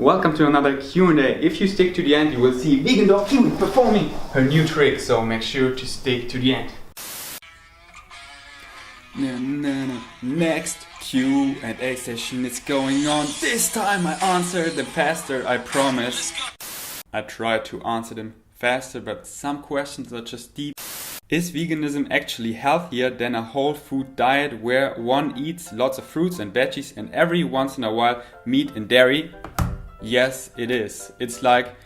Welcome to another Q&A. If you stick to the end, you will see Vegan Dog Q performing her new trick, so make sure to stick to the end. Next Q&A session is going on. This time I answer them faster, I promise. I try to answer them faster, but some questions are just deep. Is veganism actually healthier than a whole food diet where one eats lots of fruits and veggies and every once in a while meat and dairy? Yes, it is. It's like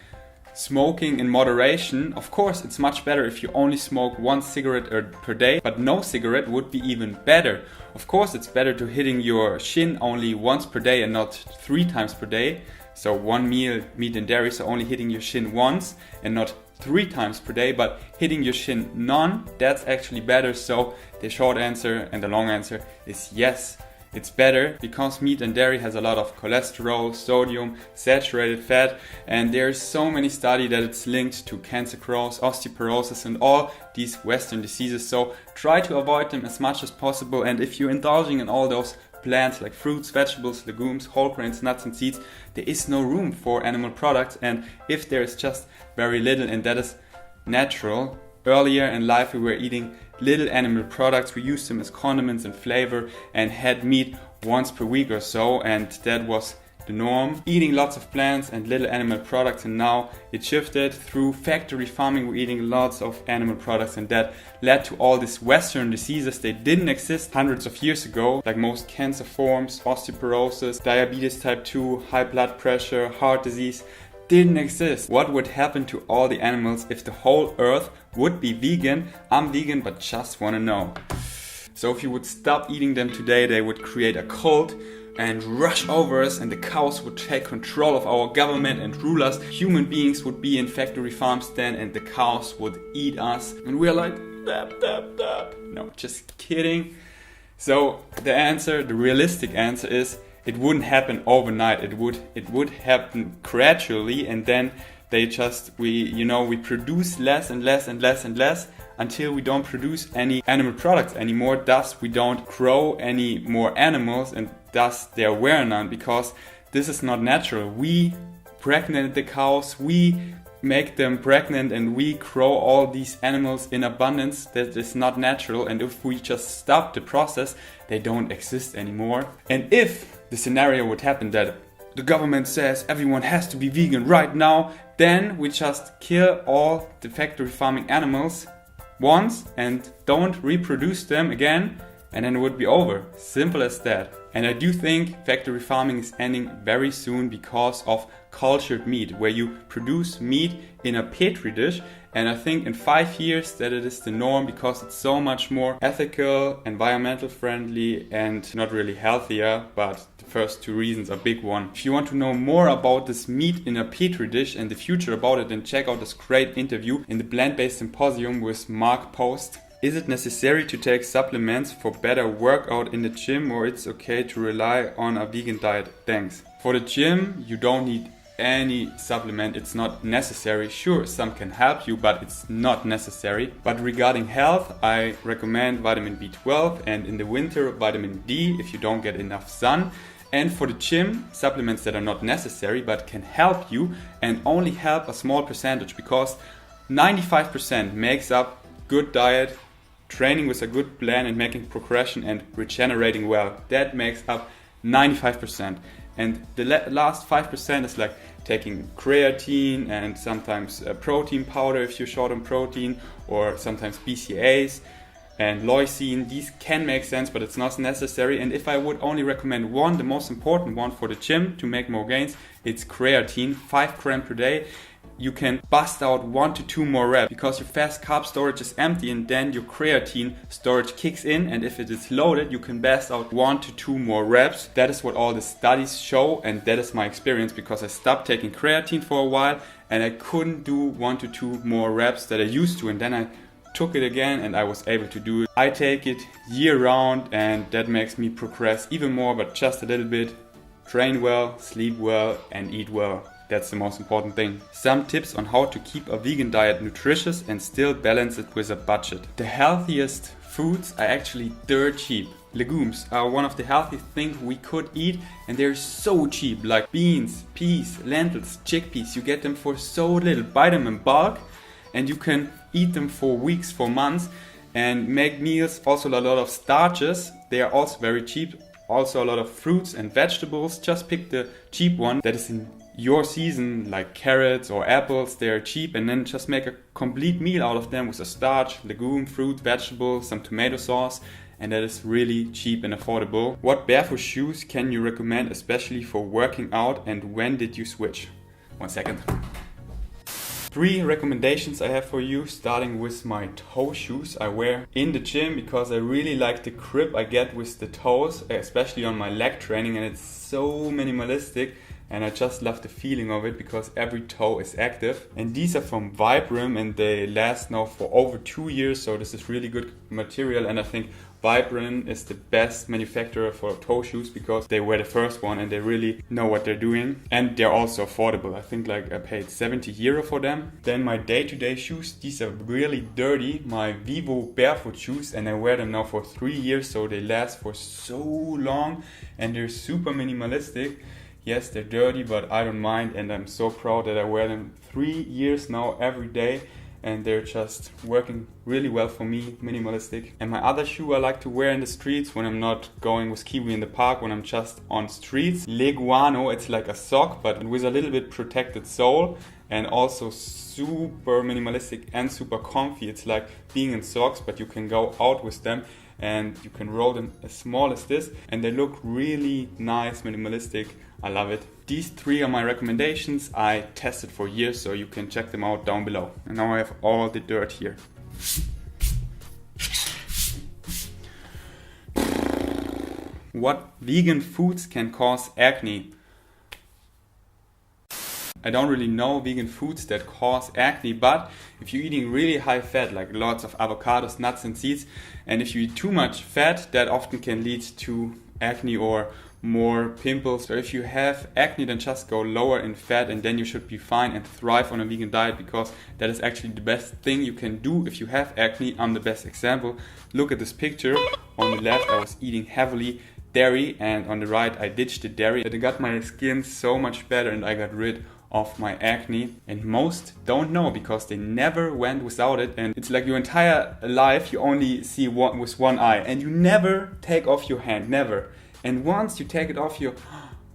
smoking in moderation. Of course, it's much better if you only smoke one cigarette per day, but no cigarette would be even better. Of course, it's better to hitting your shin only once per day and not 3 times per day. So one meal, meat and dairy, so only hitting your shin once and not 3 times per day, but hitting your shin none, that's actually better. So the short answer and the long answer is yes, it's better, because meat and dairy has a lot of cholesterol, sodium, saturated fat, and there's so many studies that it's linked to cancer growth, osteoporosis and all these Western diseases. So try to avoid them as much as possible, and if you're indulging in all those plants like fruits, vegetables, legumes, whole grains, nuts and seeds, there is no room for animal products, and if there is just very little, and that is natural. Earlier in life we were eating little animal products, we used them as condiments and flavor and had meat once per week or so, and that was the norm. Eating lots of plants and little animal products, and now it shifted through factory farming. We're eating lots of animal products, and that led to all these Western diseases. They didn't exist hundreds of years ago, like most cancer forms, osteoporosis, diabetes type 2, high blood pressure, heart disease didn't exist. What would happen to all the animals if the whole earth would be vegan? I'm vegan, but just wanna know. So if you would stop eating them today, they would create a cult and rush over us, and the cows would take control of our government and rule us. Human beings would be in factory farms then, and the cows would eat us. And we're like, dab, dab, dab. No, just kidding. So the realistic answer is, it wouldn't happen overnight. It would happen gradually, and then we produce less and less and less and less until we don't produce any animal products anymore. Thus, we don't grow any more animals, and thus there were none, because this is not natural. We pregnant the cows, we make them pregnant, and we grow all these animals in abundance. That is not natural, and if we just stop the process, they don't exist anymore. And if the scenario would happen that the government says everyone has to be vegan right now, then we just kill all the factory farming animals once and don't reproduce them again, and then it would be over. Simple as that. And I do think factory farming is ending very soon because of cultured meat, where you produce meat in a petri dish, and I think in 5 years that it is the norm, because it's so much more ethical, environmental friendly, and not really healthier, but the first 2 reasons are big one. If you want to know more about this meat in a petri dish and the future about it, then check out this great interview in the Plant-Based Symposium with Mark Post. Is it necessary to take supplements for better workout in the gym, or it's okay to rely on a vegan diet? Thanks. For the gym, you don't need any supplement. It's not necessary. Sure, some can help you, but it's not necessary. But regarding health, I recommend vitamin B12, and in the winter, vitamin D if you don't get enough sun. And for the gym, supplements that are not necessary but can help you, and only help a small percentage, because 95% makes up good diet, training with a good plan, and making progression and regenerating well. That makes up 95%. And the last 5% is like taking creatine and sometimes protein powder if you're short on protein, or sometimes BCAAs and leucine. These can make sense, but it's not necessary. And if I would only recommend one, the most important one for the gym to make more gains, it's creatine, 5 grams per day. You can bust out 1 to 2 more reps, because your fast carb storage is empty, and then your creatine storage kicks in, and if it is loaded, you can bust out 1 to 2 more reps. That is what all the studies show, and that is my experience, because I stopped taking creatine for a while and I couldn't do 1 to 2 more reps that I used to, and then I took it again and I was able to do it. I take it year round, and that makes me progress even more, but just a little bit. Train well, sleep well, and eat well. That's the most important thing. Some tips on how to keep a vegan diet nutritious and still balance it with a budget. The healthiest foods are actually dirt cheap. legumes are one of the healthiest things we could eat, and they're so cheap. Like beans, peas, lentils, chickpeas, you get them for so little. Buy them in bulk and you can eat them for weeks, for months, and make meals. Also a lot of starches, they are also very cheap. Also a lot of fruits and vegetables. Just pick the cheap one that is in your season, like carrots or apples. They are cheap, and then just make a complete meal out of them with a starch, legume, fruit, vegetable, some tomato sauce, and that is really cheap and affordable. What barefoot shoes can you recommend, especially for working out, and when did you switch? 1 second. 3 recommendations I have for you, starting with my toe shoes I wear in the gym because I really like the grip I get with the toes, especially on my leg training, and it's so minimalistic. And I just love the feeling of it because every toe is active. And these are from Vibram and they last now for over 2 years. So this is really good material, and I think Vibram is the best manufacturer for toe shoes because they were the first one and they really know what they're doing. And they're also affordable. I think like I paid 70 euro for them. Then my day-to-day shoes, these are really dirty. My Vivo barefoot shoes, and I wear them now for 3 years. So they last for so long and they're super minimalistic. Yes, they're dirty, but I don't mind, and I'm so proud that I wear them 3 years now every day, and they're just working really well for me, minimalistic. And my other shoe I like to wear in the streets when I'm not going with Kiwi in the park, when I'm just on streets. Leguano, it's like a sock, but with a little bit protected sole, and also super minimalistic and super comfy. It's like being in socks, but you can go out with them and you can roll them as small as this, and they look really nice, minimalistic. I love it. These 3 are my recommendations. I tested for years, so you can check them out down below. And now I have all the dirt here. What vegan foods can cause acne? I don't really know vegan foods that cause acne, but if you're eating really high fat, like lots of avocados, nuts and seeds, and if you eat too much fat, that often can lead to acne or more pimples. So if you have acne, then just go lower in fat, and then you should be fine and thrive on a vegan diet, because that is actually the best thing you can do if you have acne. I'm the best example. Look at this picture. On the left I was eating heavily dairy, and on the right I ditched the dairy. But I got my skin so much better and I got rid of my acne, and most don't know because they never went without it. And it's like your entire life you only see one with one eye, and you never take off your hand, never. And once you take it off, you,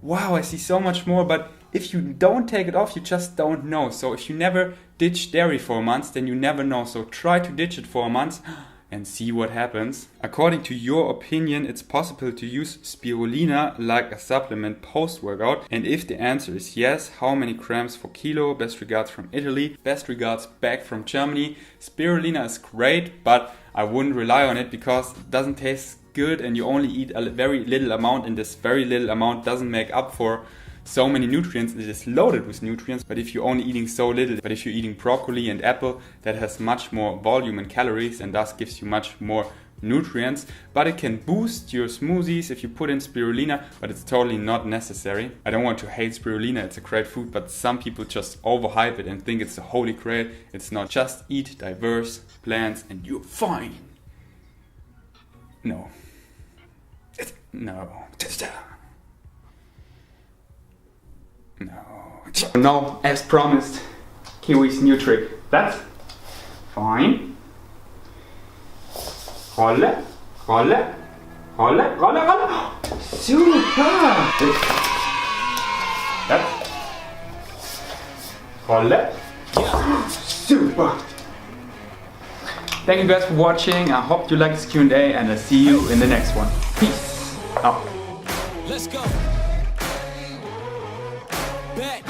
wow, I see so much more. But if you don't take it off, you just don't know. So if you never ditch dairy for a month, then you never know. So try to ditch it for a month and see what happens. According to your opinion, it's possible to use spirulina like a supplement post-workout? And if the answer is yes, how many grams per kilo? Best regards from Italy. Best regards back from Germany. Spirulina is great, but I wouldn't rely on it because it doesn't taste good, and you only eat a very little amount, and this very little amount doesn't make up for so many nutrients. It is loaded with nutrients, but if you're only eating so little, but if you're eating broccoli and apple, that has much more volume and calories and thus gives you much more nutrients. But it can boost your smoothies if you put in spirulina, but it's totally not necessary. I don't want to hate spirulina, it's a great food, but some people just overhype it and think it's the holy grail. It's not. Just eat diverse plants and you're fine. No. No. No. No, as promised, Kiwi's new trick. That's fine. Rolle, rolle, rolle, rolle, rolle. Super. That's rolle. Super. Thank you guys for watching. I hope you like this Q&A, and I'll see you in the next one. Peace out. Let's go. Bet.